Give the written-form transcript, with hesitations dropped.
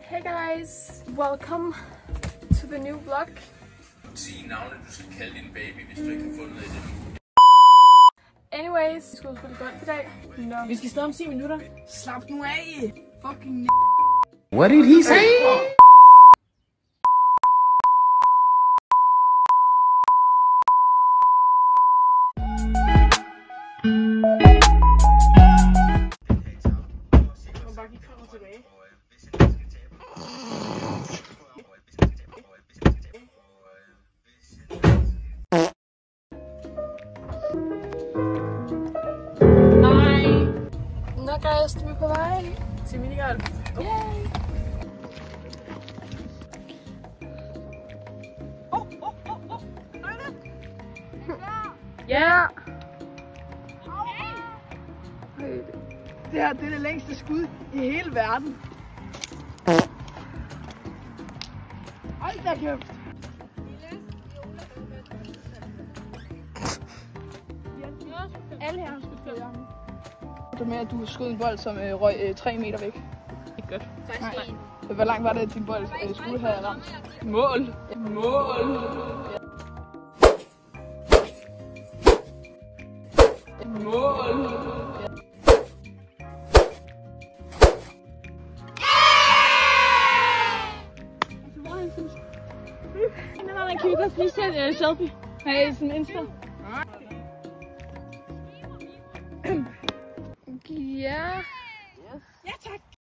Hey guys, welcome to the new vlog. 10 navne, du skal kalde din baby, hvis du ikke har fundet det endnu. Anyways, det skulle spille golf i dag. Vi skal stå om 10 minutter. Slap nu af! Fucking What did he say? bare give kommer tilbage. Nå guys, vi er på vej Til minigolf. Yay! Ja! Det her det er det længste skud i hele verden. Hold da kæft. Alle her har skudt før. Det med, at du skød en bold, som røg 3 meter væk. Ikke godt. Nej. Hvor langt var det, at din bold skulle have ramt? Mål. Mål. Mål. Kan vi godt lige se en selfie? Nej, sådan en Insta. Ja.